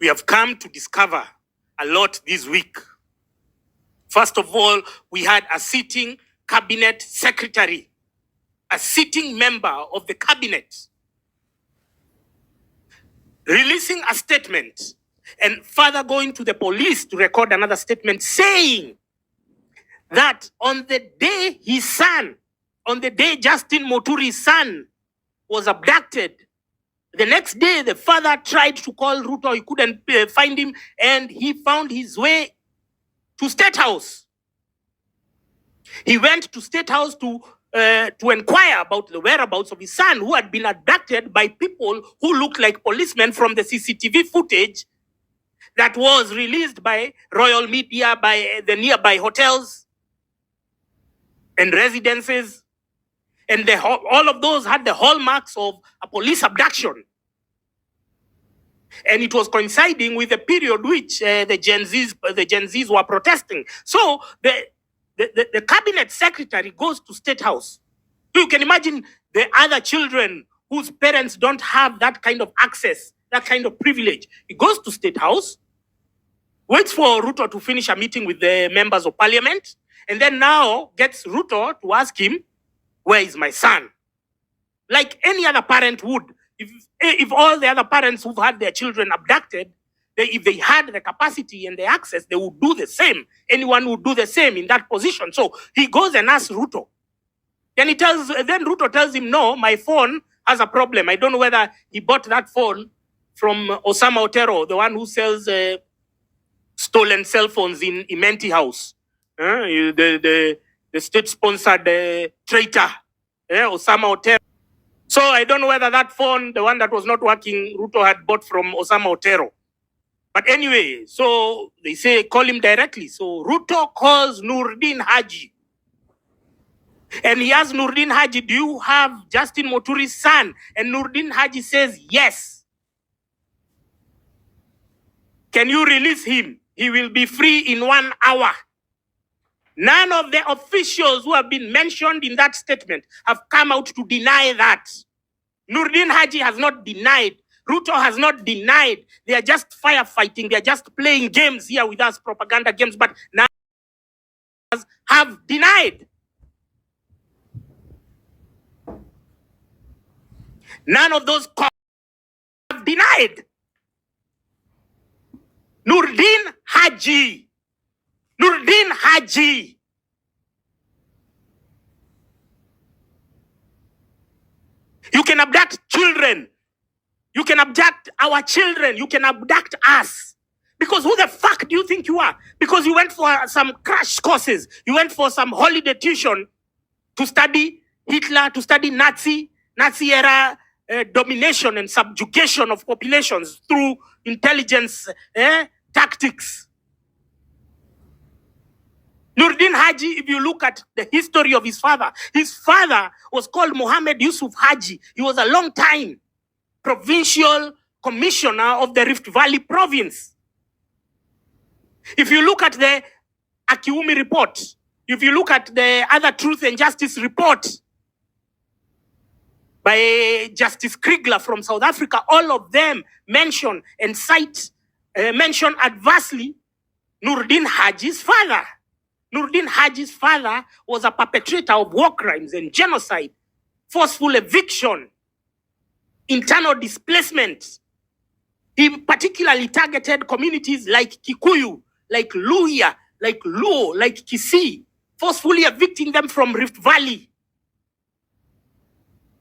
We have come to discover a lot this week. First of all, we had a sitting cabinet secretary, a sitting member of the cabinet, releasing a statement and further going to the police to record another statement saying that on the day his son, on the day Justin Muturi's son was abducted, the next day the father tried to call Ruto, he couldn't find him, and he found his way to State House. He went to State House to inquire about the whereabouts of his son, who had been abducted by people who looked like policemen from the CCTV footage that was released by royal media, by the nearby hotels and residences. And all of those had the hallmarks of a police abduction. And it was coinciding with the period which the Gen Zs were protesting. So the cabinet secretary goes to State House. You can imagine the other children whose parents don't have that kind of access, that kind of privilege. He goes to State House, waits for Ruto to finish a meeting with the members of parliament, and then now gets Ruto to ask him, where is my son? Like any other parent would. If all the other parents who've had their children abducted, if they had the capacity and the access, they would do the same. Anyone would do the same in that position. So he goes and asks Ruto. Then Ruto tells him, no, my phone has a problem. I don't know whether he bought that phone from Osama Otero, the one who sells stolen cell phones in Imenti House. The state-sponsored traitor, Osama Otero. So I don't know whether that phone, the one that was not working, Ruto had bought from Osama Otero. But anyway, so they say, call him directly. So Ruto calls Nurdin Haji. And he asks Nurdin Haji, do you have Justin Muturi's son? And Nurdin Haji says, yes. Can you release him? He will be free in 1 hour. None of the officials who have been mentioned in that statement have come out to deny that. Nurdin Haji has not denied. Ruto has not denied. They are just firefighting. They are just playing games here with us, propaganda games. But now have denied. None of those have denied. Nurdin Haji. Nurdin Haji. You can abduct children. You can abduct our children. You can abduct us. Because who the fuck do you think you are? Because you went for some crash courses. You went for some holiday tuition to study Hitler, to study Nazi era domination and subjugation of populations through intelligence tactics. Nurdin Haji, if you look at the history of his father was called Mohammed Yusuf Haji. He was a long time provincial commissioner of the Rift Valley province. If you look at the Akiumi report, if you look at the other Truth and Justice report by Justice Kriegler from South Africa, all of them mention and mention adversely Nurdin Haji's father. Nurdin Haji's father was a perpetrator of war crimes and genocide, forceful eviction, internal displacement. He particularly targeted communities like Kikuyu, like Luhya, like Luo, like Kisii, forcefully evicting them from Rift Valley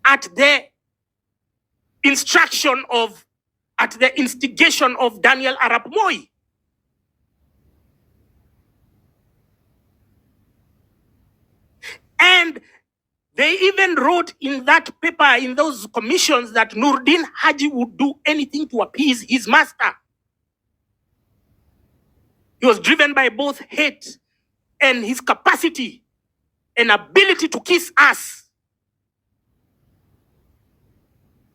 at the instigation of Daniel Arap Moi. And they even wrote in that paper, in those commissions, that Nurdin Haji would do anything to appease his master. He was driven by both hate and his capacity and ability to kiss ass.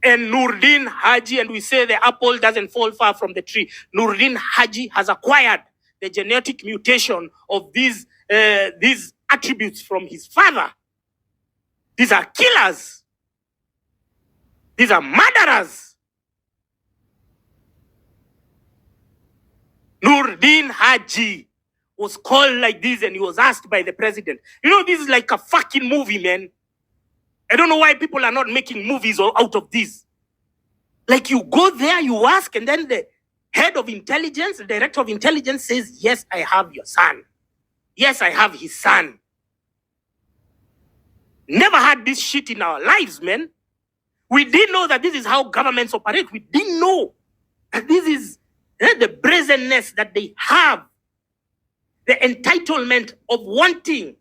And Nurdin Haji, and we say the apple doesn't fall far from the tree, Nurdin Haji has acquired the genetic mutation of these attributes from his father. These are killers. These are murderers. Nurdin Haji was called like this and he was asked by the president. You know, this is like a fucking movie, man. I don't know why people are not making movies out of this. Like, you go there, you ask, and then the head of intelligence, the director of intelligence says, yes, I have your son. Yes, I have his son. Never had this shit in our lives, man. We didn't know that this is how governments operate. We didn't know that this is the brazenness that they have. The entitlement of wanting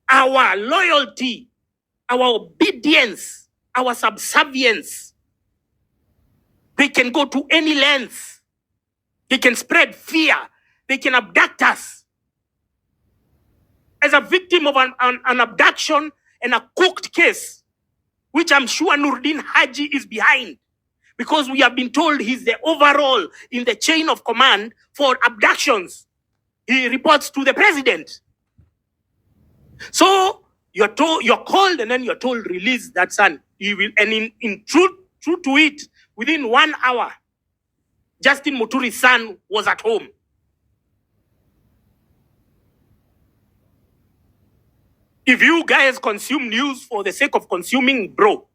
our loyalty, our obedience, our subservience. They can go to any length. They can spread fear. They can abduct us. As a victim of an abduction and a cooked case, which I'm sure Nurdin Haji is behind, because we have been told he's the overall in the chain of command for abductions. He reports to the president. So you're called, and then you're told, release that son. He will, and in true to it, within 1 hour, Justin Muturi's son was at home. If you guys consume news for the sake of consuming, bro,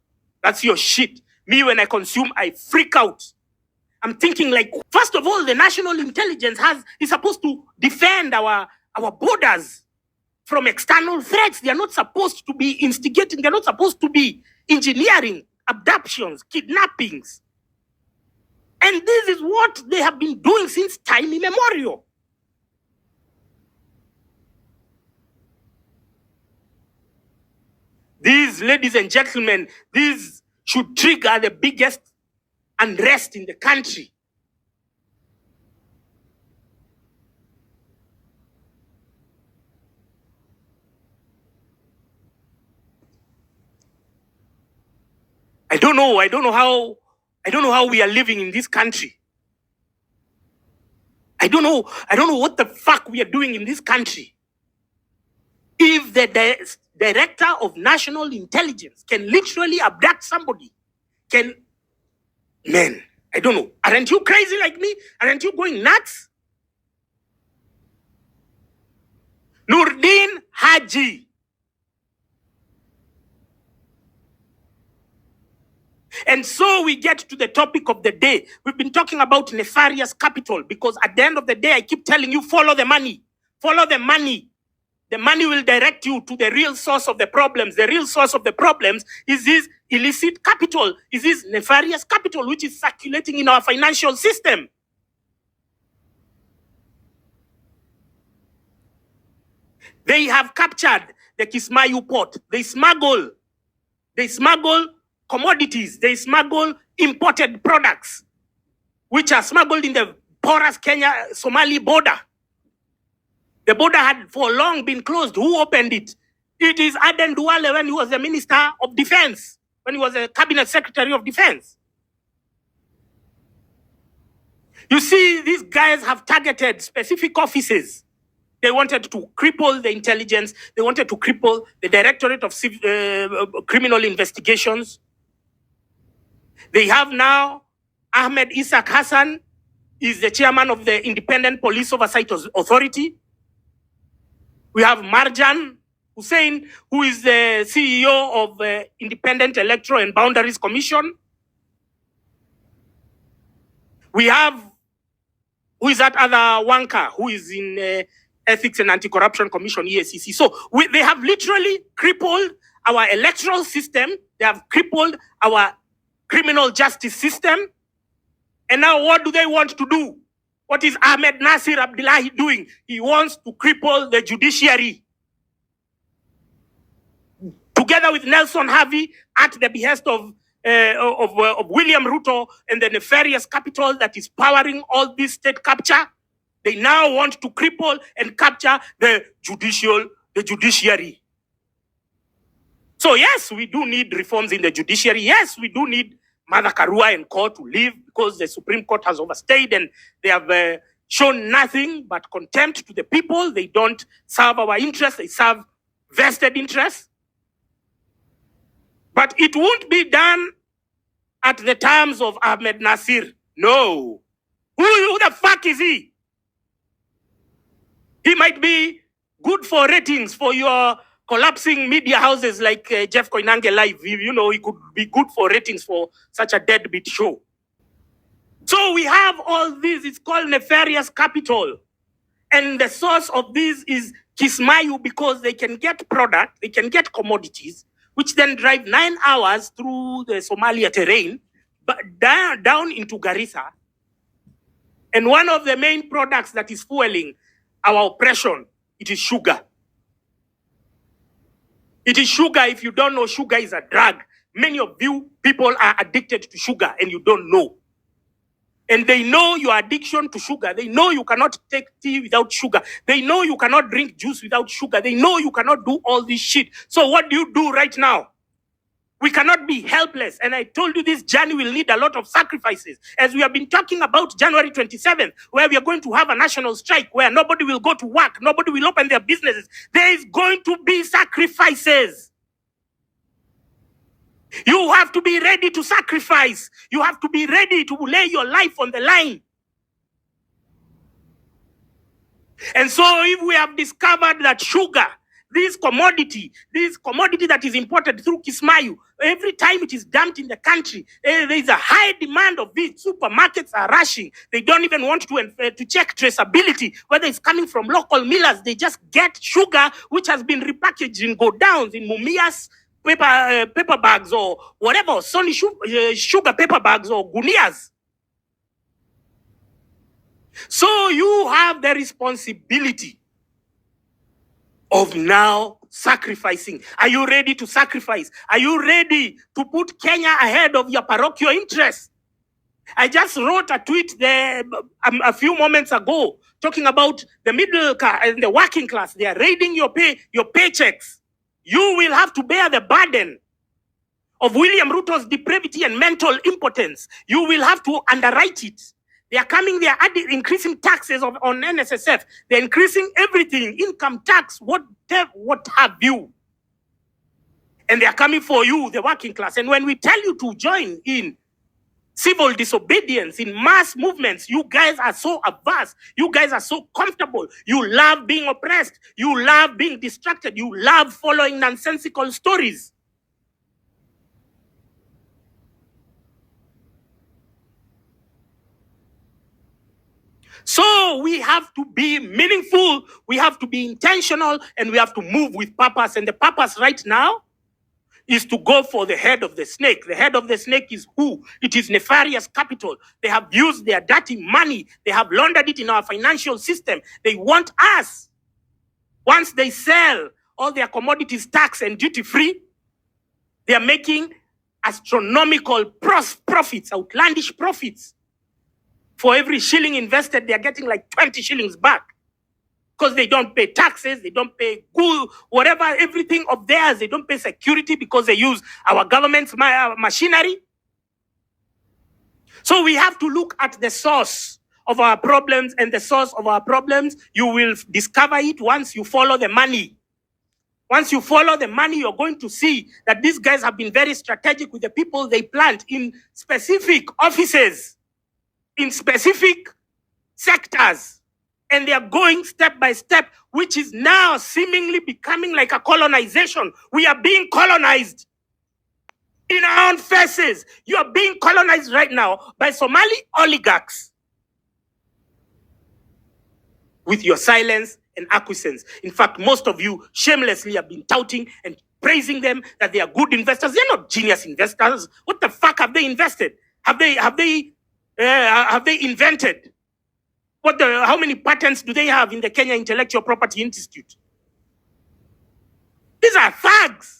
that's your shit. Me, when I consume, I freak out. I'm thinking, like, first of all, the national intelligence is supposed to defend our borders from external threats. They are not supposed to be instigating. They're not supposed to be engineering abductions, kidnappings. And this is what they have been doing since time immemorial. These, ladies and gentlemen, these should trigger the biggest unrest in the country. I don't know how we are living in this country. I don't know what the fuck we are doing in this country. If the director of national intelligence can literally abduct somebody, man, I don't know. Aren't you crazy like me? Aren't you going nuts? Nurdin Haji. And so we get to the topic of the day. We've been talking about nefarious capital, because at the end of the day, I keep telling you, follow the money. Follow the money. The money will direct you to the real source of the problems. The real source of the problems is this illicit capital, is this nefarious capital, which is circulating in our financial system. They have captured the Kismayu port. They smuggle commodities. They smuggle imported products, which are smuggled in the porous Kenya-Somali border. The border had for long been closed. Who opened it? It is Aden Duale when he was the Minister of Defense, when he was a Cabinet Secretary of Defense. You see, these guys have targeted specific offices. They wanted to cripple the intelligence. They wanted to cripple the Directorate of Criminal Investigations. They have now Ahmed Isaac Hassan is the chairman of the Independent Police Oversight Authority. We have Marjan Hussein, who is the CEO of the Independent Electoral and Boundaries Commission. We have, who is that other wanker, who is in Ethics and Anti-Corruption Commission, EACC. So they have literally crippled our electoral system. They have crippled our criminal justice system. And now what do they want to do? What is Ahmed Nasir Abdullahi doing? He wants to cripple the judiciary. Together with Nelson Harvey, at the behest of William Ruto and the nefarious capital that is powering all this state capture, they now want to cripple and capture the judiciary. So yes, we do need reforms in the judiciary. Yes, we do need Mother Karua and Co to leave, because the Supreme Court has overstayed and they have shown nothing but contempt to the people. They don't serve our interests. They serve vested interests. But it won't be done at the terms of Ahmed Nasir. No. Who the fuck is he? He might be good for ratings for your collapsing media houses like Jeff Koinange Live. You know, he could be good for ratings for such a deadbeat show. So we have all this. It's called Nefarious Capital. And the source of this is Kismayu, because they can get product, they can get commodities, which then drive 9 hours through the Somalia terrain, but down into Garissa. And one of the main products that is fueling our oppression, it is sugar. It is sugar. If you don't know, sugar is a drug. Many of you people are addicted to sugar and you don't know. And they know your addiction to sugar. They know you cannot take tea without sugar. They know you cannot drink juice without sugar. They know you cannot do all this shit. So what do you do right now? We cannot be helpless. And I told you this journey will need a lot of sacrifices. As we have been talking about January 27th, where we are going to have a national strike, where nobody will go to work, nobody will open their businesses. There is going to be sacrifices. You have to be ready to sacrifice. You have to be ready to lay your life on the line. And so if we have discovered that sugar, this commodity that is imported through Kismayu, every time it is dumped in the country, there is a high demand of it. Supermarkets are rushing. They don't even want to check traceability, whether it's coming from local millers. They just get sugar, which has been repackaged in go-downs, in Mumias, paper bags or whatever, Sony sugar paper bags or gunias. So you have the responsibility of now sacrificing. Are you ready to sacrifice? Are you ready to put Kenya ahead of your parochial interests? I just wrote a tweet there a few moments ago talking about the middle class and the working class. They are raiding your paychecks. You will have to bear the burden of William Ruto's depravity and mental impotence. You will have to underwrite it. They are coming, they are increasing taxes on NSSF. They're increasing everything, income tax, what have you. And they are coming for you, the working class. And when we tell you to join in civil disobedience, in mass movements, you guys are so averse. You guys are so comfortable. You love being oppressed. You love being distracted. You love following nonsensical stories. So we have to be meaningful, we have to be intentional, and we have to move with purpose. And the purpose right now is to go for the head of the snake. The head of the snake is who? It is Nefarious Capital. They have used their dirty money. They have laundered it in our financial system. They want us. Once they sell all their commodities tax and duty free, they are making astronomical profits, outlandish profits. For every shilling invested, they are getting like 20 shillings back. Because they don't pay taxes, they don't pay good, whatever, everything of theirs. They don't pay security because they use our government's machinery. So we have to look at the source of our problems, and the source of our problems, you will discover it once you follow the money. Once you follow the money, you're going to see that these guys have been very strategic with the people they plant in specific offices, in specific sectors. And they are going step by step, which is now seemingly becoming like a colonization. We are being colonized in our own faces. You are being colonized right now by Somali oligarchs with your silence and acquiescence. In fact, most of you shamelessly have been touting and praising them that they are good investors. They're not genius investors. What the fuck have they invested? Have they invented? How many patents do they have in the Kenya Intellectual Property Institute? These are thugs.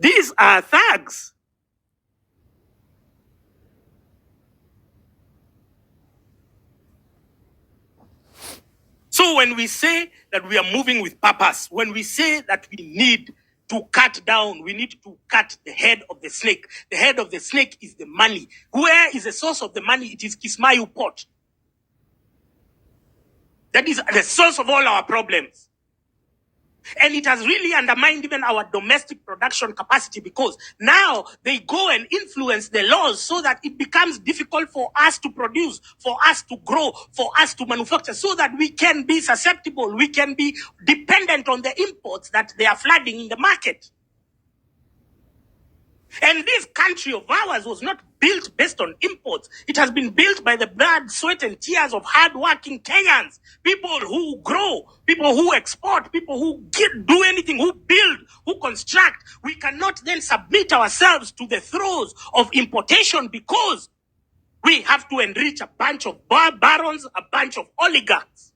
These are thugs. So when we say that we are moving with purpose, when we say that we need to cut down, we need to cut the head of the snake. The head of the snake is the money. Where is the source of the money? It is Kismayu Port. That is the source of all our problems. And it has really undermined even our domestic production capacity, because now they go and influence the laws so that it becomes difficult for us to produce, for us to grow, for us to manufacture, so that we can be susceptible, we can be dependent on the imports that they are flooding in the market. And this country of ours was not built based on imports. It has been built by the blood, sweat, and tears of hardworking Kenyans. People who grow, people who export, people who do anything, who build, who construct. We cannot then submit ourselves to the throes of importation because we have to enrich a bunch of barons, a bunch of oligarchs.